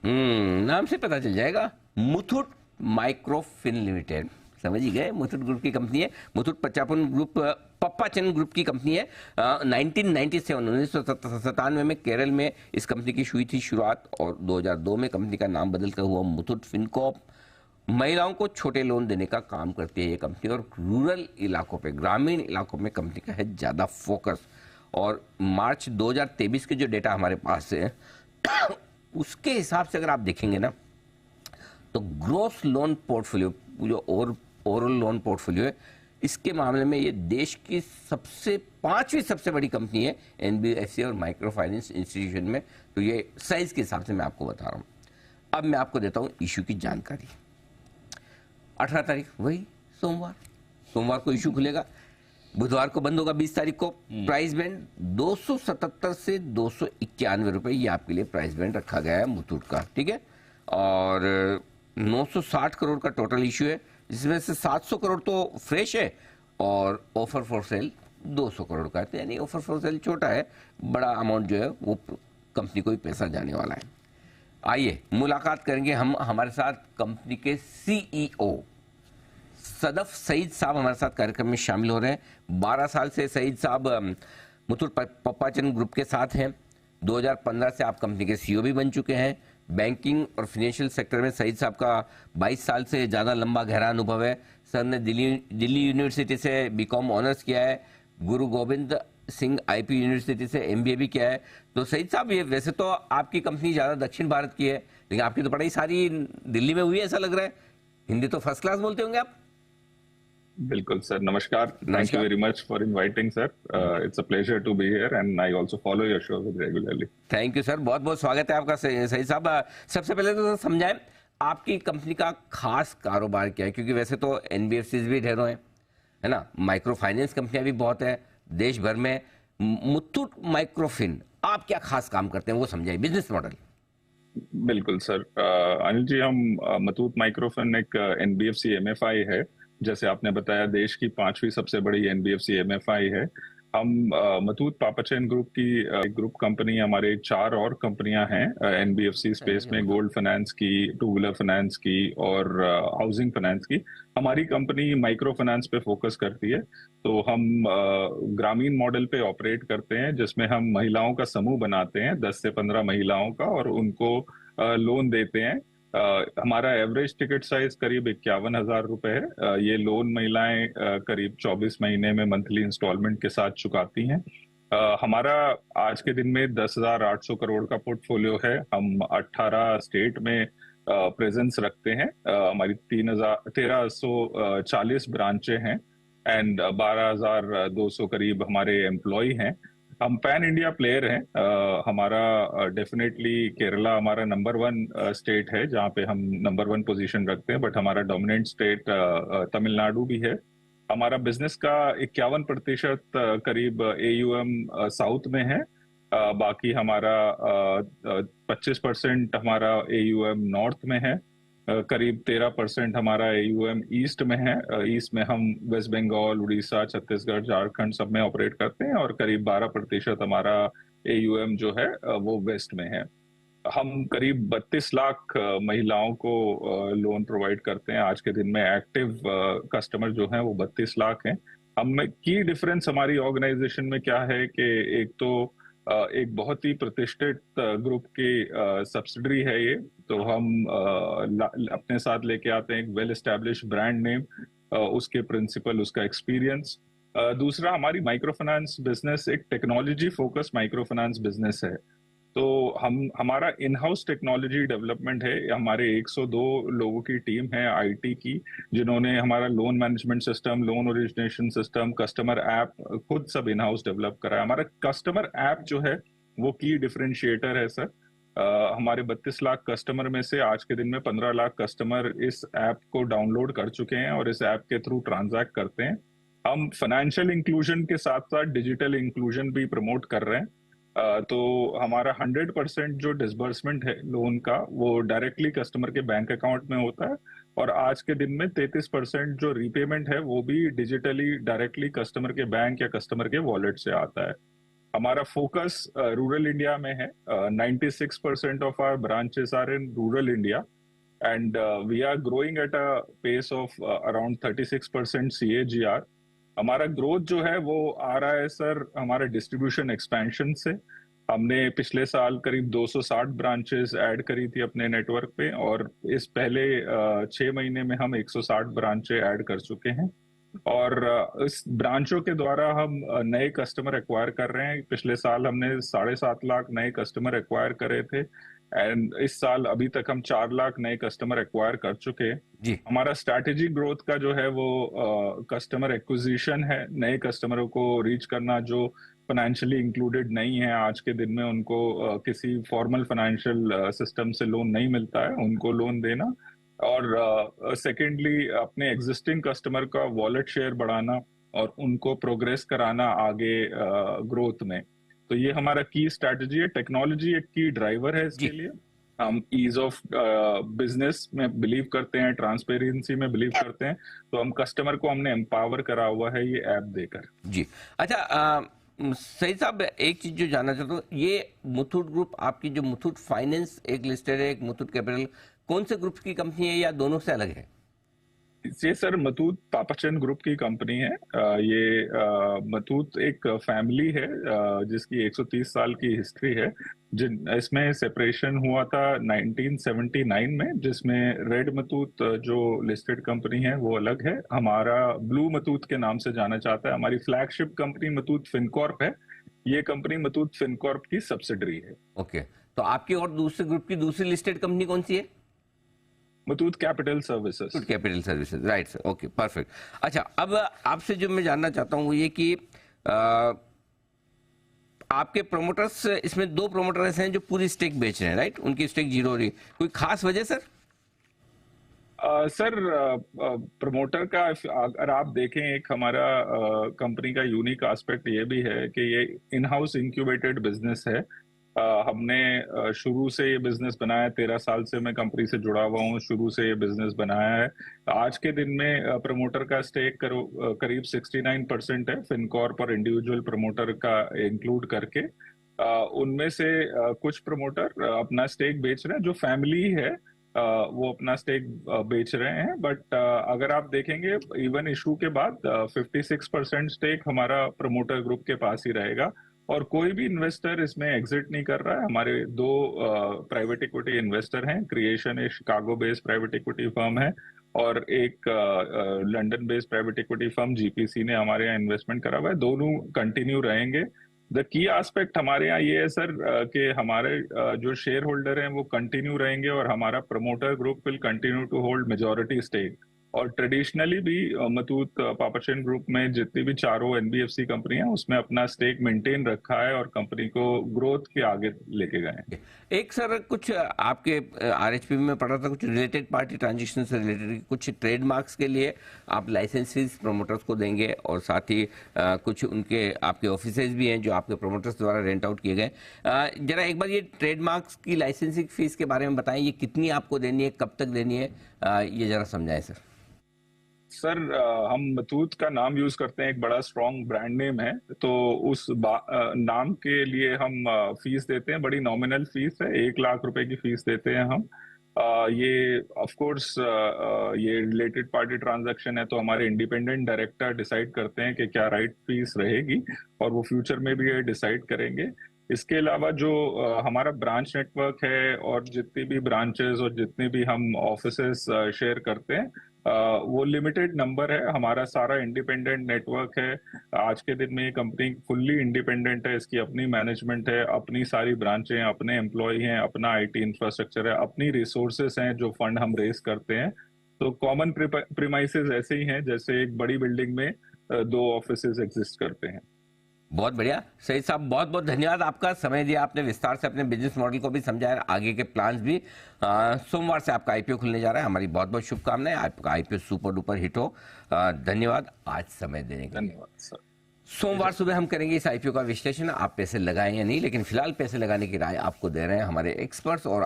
नाम से पता चल जाएगा। मुथूट माइक्रोफिन लिमिटेड, समझ ही गए, मुथूट ग्रुप की कंपनी है। मुथूट पचापन ग्रुप पप्पाचन ग्रुप की कंपनी है। 1997 1997 में केरल में इस कंपनी की हुई थी शुरुआत, और 2002 में कंपनी का नाम बदलकर हुआ मुथूट फिनकॉर्प। महिलाओं को छोटे लोन देने का काम करती है ये कंपनी, और रूरल इलाकों पे, ग्रामीण इलाकों में कंपनी का है ज़्यादा फोकस। और मार्च 2023 के जो डेटा हमारे पास है उसके हिसाब से अगर आप देखेंगे ना, तो ग्रोस लोन पोर्टफोलियो, जो ओवरऑल लोन पोर्टफोलियो है, इसके मामले में ये देश की पांचवी सबसे बड़ी कंपनी है एनबीएफसी और माइक्रो फाइनेंस इंस्टीट्यूशन में। तो ये साइज के हिसाब से मैं आपको बता रहा हूँ। अब मैं आपको देता हूँ इशू की जानकारी। 18 तारीख, वही सोमवार को इशू खुलेगा, बुधवार को बंद होगा 20 तारीख को। प्राइस बैंड 277 से 291 रुपए, ये आपके लिए प्राइस बैंड रखा गया है मुथूट का, ठीक है। और 960 करोड़ का टोटल इशू है, जिसमें से 700 करोड़ तो फ्रेश है और ऑफर फॉर सेल 200 करोड़ का है। तो यानी ऑफर फॉर सेल छोटा है, बड़ा अमाउंट जो है वो कंपनी को ही पैसा जाने वाला है। आइए मुलाकात करेंगे हम, हमारे साथ कंपनी के सीईओ सदफ सईद साहब हमारे साथ कार्यक्रम में शामिल हो रहे हैं। 12 साल से सईद साहब मुथूट पप्पाचन ग्रुप के साथ हैं। 2015 से आप कंपनी के सीईओ भी बन चुके हैं। बैंकिंग और फाइनेंशियल सेक्टर में सईद साहब का 22 साल से ज़्यादा लंबा गहरा अनुभव है। सर ने दिल्ली यूनिवर्सिटी से बीकॉम ऑनर्स किया है, गुरु गोविंद सिंह आईपी यूनिवर्सिटी से एमबीए भी किया है। तो सईद साहब, ये वैसे तो आपकी कंपनी ज़्यादा दक्षिण भारत की है, लेकिन आपकी तो पढ़ाई सारी दिल्ली में हुई है ऐसा लग रहा है। हिंदी तो फर्स्ट क्लास बोलते होंगे आप। बिल्कुल सर, नमस्कार। Thank you very much for inviting sir. It's a pleasure to be here and I also follow your show regularly. Thank you sir, बहुत बहुत स्वागत है आपका सही साहब। सबसे पहले तो समझाएं आपकी कंपनी का खास कारोबार क्या है, क्योंकि वैसे तो एनबीएफसी भी ढेरों हैं, है ना, माइक्रो फाइनेंस कंपनियां भी बहुत है देश भर में। मुथूट माइक्रोफिन, आप क्या खास काम करते हैं वो समझाइए, बिजनेस मॉडल। बिल्कुल सर। अनिल जी, हम मुथूट माइक्रोफिन एक एनबीएफसी एमएफआई है। जैसे आपने बताया, देश की पांचवी सबसे बड़ी एनबीएफसी एमएफआई है। हम मुथूट पापाचन ग्रुप की ग्रुप कंपनी, हमारे चार और कंपनियां हैं एनबीएफसी स्पेस में, गोल्ड फाइनेंस की, टू व्हीलर फाइनेंस की और हाउसिंग फाइनेंस की। हमारी कंपनी माइक्रो फाइनेंस पे फोकस करती है। तो हम ग्रामीण मॉडल पे ऑपरेट करते हैं, जिसमें हम महिलाओं का समूह बनाते हैं, 10 से 15 महिलाओं का, और उनको लोन देते हैं। हमारा एवरेज टिकट साइज करीब 51,000 रुपए है। ये लोन महिलाएं करीब 24 महीने में मंथली इंस्टॉलमेंट के साथ चुकाती हैं। हमारा आज के दिन में 10,800 करोड़ का पोर्टफोलियो है। हम 18 स्टेट में प्रेजेंस रखते हैं। हमारी 1340 ब्रांचें हैं एंड 12,200 करीब हमारे एम्प्लॉय हैं। हम पैन इंडिया प्लेयर हैं। हमारा डेफिनेटली केरला हमारा नंबर 1 स्टेट है, जहाँ पे हम नंबर 1 पोजीशन रखते हैं, बट हमारा डोमिनेंट स्टेट तमिलनाडु भी है। हमारा बिजनेस का 51% करीब एयूएम साउथ में है। बाकी हमारा 25% हमारा एयूएम नॉर्थ में है। करीब 13% हमारा एयूएम ईस्ट में है। ईस्ट में हम वेस्ट बंगाल, उड़ीसा, छत्तीसगढ़, झारखंड सब में ऑपरेट करते हैं, और करीब 12% हमारा एयूएम जो है वो वेस्ट में है। हम करीब 32 लाख महिलाओं को लोन प्रोवाइड करते हैं। आज के दिन में एक्टिव कस्टमर जो हैं वो 32 लाख हैं। हम की डिफरेंस हमारी ऑर्गेनाइजेशन में क्या है कि एक तो एक बहुत ही प्रतिष्ठित ग्रुप की सब्सिडरी है ये। तो हम अपने साथ लेके आते हैं एक वेल एस्टेब्लिश ब्रांड नेम, उसके प्रिंसिपल, उसका एक्सपीरियंस। दूसरा, हमारी माइक्रो फाइनेंस बिजनेस एक technology focus micro finance business है। तो हमारा इन हाउस टेक्नोलॉजी डेवलपमेंट है। हमारे 102 लोगों की टीम है आईटी की, जिन्होंने हमारा loan management system, loan origination system, customer app खुद सब इन हाउस डेवलप करा है। हमारा कस्टमर ऐप जो है वो की डिफरेंशिएटर है सर। हमारे 32 लाख कस्टमर में से आज के दिन में 15 लाख कस्टमर इस ऐप को डाउनलोड कर चुके हैं और इस ऐप के थ्रू ट्रांजैक्ट करते हैं। हम फाइनेंशियल इंक्लूजन के साथ साथ डिजिटल इंक्लूजन भी प्रमोट कर रहे हैं। तो हमारा 100% जो डिसबर्समेंट है लोन का, वो डायरेक्टली कस्टमर के बैंक अकाउंट में होता है, और आज के दिन में 33% जो रीपेमेंट है वो भी डिजिटली डायरेक्टली कस्टमर के बैंक या कस्टमर के वॉलेट से आता है। हमारा फोकस रूरल इंडिया में है। 96% of our branches are in rural India and we are growing at a pace of around 36% CAGR। हमारा ग्रोथ जो है वो आ रहा है सर हमारे डिस्ट्रीब्यूशन एक्सपेंशन से। हमने पिछले साल करीब 260 ब्रांचेस ऐड करी थी अपने नेटवर्क पे, और इस पहले 6 महीने में हम 160 ब्रांचें ऐड कर चुके हैं। और इस ब्रांचों के द्वारा हम नए कस्टमर एक्वायर कर रहे हैं। पिछले साल हमने 7.5 लाख नए कस्टमर एक्वायर करे थे, एंड इस साल अभी तक हम 4 लाख नए कस्टमर एक्वायर कर चुके हैं। जी हमारा स्ट्रैटेजी ग्रोथ का जो है वो कस्टमर एक्विजिशन है, नए कस्टमरों को रीच करना जो फाइनेंशियली इंक्लूडेड नहीं है आज के दिन में, उनको किसी फॉर्मल फाइनेंशियल सिस्टम से लोन नहीं मिलता है, उनको लोन देना। और सेकेंडली अपने एग्जिस्टिंग कस्टमर का वॉलेट शेयर बढ़ाना और उनको प्रोग्रेस कराना आगे ग्रोथ में। तो ये हमारा की स्ट्रैटेजी है। टेक्नोलॉजी एक की ड्राइवर है इसके लिए। हम ईज ऑफ बिजनेस में बिलीव करते हैं, ट्रांसपेरेंसी में बिलीव करते हैं, तो हम कस्टमर को हमने एम्पावर करा हुआ है ये ऐप देकर। जी अच्छा, सही साहब, एक चीज जो जानना चाहता हूँ, ये मुथूट ग्रुप, आपकी जो मुथूट फाइनेंस एक लिस्टेड है, एक मुथूट कैपिटल, कौन से ग्रुप की कंपनी है या दोनों से अलग है? ये सर मुथूट पापाचन ग्रुप की कंपनी है। ये मुथूट एक फैमिली है जिसकी 130 साल की हिस्ट्री है। इसमें सेपरेशन हुआ था 1979 में, जिसमें रेड मुथूट जो लिस्टेड कंपनी है वो अलग है, हमारा ब्लू मुथूट के नाम से जाना जाता है। हमारी फ्लैगशिप कंपनी मुथूट फिनकॉर्प है। ये कंपनी मुथूट फिनकॉर्प की सब्सिडरी है। ओके, तो आपकी और दूसरे ग्रुप की दूसरी लिस्टेड कंपनी कौन सी है? Muthoot capital services. Muthoot capital services, right sir, okay perfect. अच्छा, अब आपसे जो मैं जानना चाहता हूँ वो ये कि आपके प्रोमोटर्स, इसमें 2 प्रोमोटर्स हैं जो पूरी स्टेक बेच रहे हैं, राइट? उनकी स्टेक 0 हो रही है, कोई खास वजह सर? सर प्रमोटर का अगर आप देखें, एक हमारा कंपनी का यूनिक एस्पेक्ट ये भी है कि ये इन हाउस इंक्यूबेटेड बिजनेस है। हमने शुरू से ये बिजनेस बनाया, 13 साल से मैं कंपनी से जुड़ा हुआ हूँ, शुरू से ये बिजनेस बनाया है। आज के दिन में प्रमोटर का स्टेक करीब 69% है, फिनकॉर्प और इंडिविजुअल प्रमोटर का इंक्लूड करके। उनमें से कुछ प्रमोटर अपना स्टेक बेच रहे हैं, जो फैमिली है वो अपना स्टेक बेच रहे हैं। बट अगर आप देखेंगे इवन इशू के बाद 56% स्टेक हमारा प्रमोटर ग्रुप के पास ही रहेगा, और कोई भी इन्वेस्टर इसमें एग्जिट नहीं कर रहा है। हमारे 2 प्राइवेट इक्विटी इन्वेस्टर हैं। क्रिएशन एक Chicago based private equity firm है, और एक London based private equity firm GPC ने हमारे यहाँ इन्वेस्टमेंट करा हुआ है। दोनों कंटिन्यू रहेंगे। द की एस्पेक्ट हमारे यहाँ ये है सर कि हमारे जो शेयर होल्डर हैं वो कंटिन्यू रहेंगे, और हमारा promoter group will continue to hold majority stake. और ट्रेडिशनली भी मुथूट पापाचन ग्रुप में जितनी भी चारों एनबीएफसी कंपनी है उसमें अपना स्टेक मेंटेन रखा है और कंपनी को ग्रोथ के आगे लेके गए। एक सर, कुछ आपके आरएचपी में पढ़ा था, कुछ रिलेटेड पार्टी ट्रांजेक्शन से रिलेटेड कुछ ट्रेडमार्क्स के लिए आप लाइसेंसेस प्रमोटर्स को देंगे, और साथ ही कुछ उनके आपके ऑफिसेज भी हैं जो आपके प्रमोटर्स द्वारा रेंट आउट किए गए। जरा एक बार ये ट्रेडमार्क्स की लाइसेंसिंग फीस के बारे में बताएं, ये कितनी आपको देनी है, कब तक देनी है, ये जरा समझाएं सर। सर हम मुथूट का नाम यूज करते हैं, एक बड़ा स्ट्रॉन्ग ब्रांड नेम है, तो उस नाम के लिए हम फीस देते हैं। बड़ी नॉमिनल फीस है, 1 लाख रुपए की फीस देते हैं हम। ये ऑफ कोर्स ये रिलेटेड पार्टी ट्रांजैक्शन है, तो हमारे इंडिपेंडेंट डायरेक्टर डिसाइड करते हैं कि क्या राइट फीस रहेगी, और वो फ्यूचर में भी ये डिसाइड करेंगे। इसके अलावा जो हमारा ब्रांच नेटवर्क है, और जितनी भी ब्रांचेस और जितने भी हम ऑफिसेस शेयर करते हैं, वो लिमिटेड नंबर है। हमारा सारा इंडिपेंडेंट नेटवर्क है। आज के दिन में ये कंपनी फुल्ली इंडिपेंडेंट है, इसकी अपनी मैनेजमेंट है, अपनी सारी ब्रांचें हैं, अपने एम्प्लॉय हैं, अपना आईटी इंफ्रास्ट्रक्चर है, अपनी रिसोर्सेस हैं जो फंड हम रेज करते हैं। तो कॉमन प्रीमाइसेस ऐसे ही हैं जैसे एक बड़ी बिल्डिंग में 2 ऑफिसेज एग्जिस्ट करते हैं। बहुत बढ़िया सही साहब, बहुत बहुत धन्यवाद, आपका समय दिया आपने, विस्तार से अपने बिजनेस मॉडल को भी समझाया, आगे के प्लान्स भी। सोमवार से आपका आईपीओ खुलने जा रहा है, हमारी बहुत बहुत शुभकामनाएं, आपका आईपीओ सुपर डुपर हिट हो। धन्यवाद आज समय देने के लिए। धन्यवाद सर। सोमवार सुबह हम करेंगे इस आईपीओ का विश्लेषण, आप पैसे लगाएं या नहीं, लेकिन फिलहाल पैसे लगाने की राय आपको दे रहे हैं हमारे एक्सपर्ट्स। और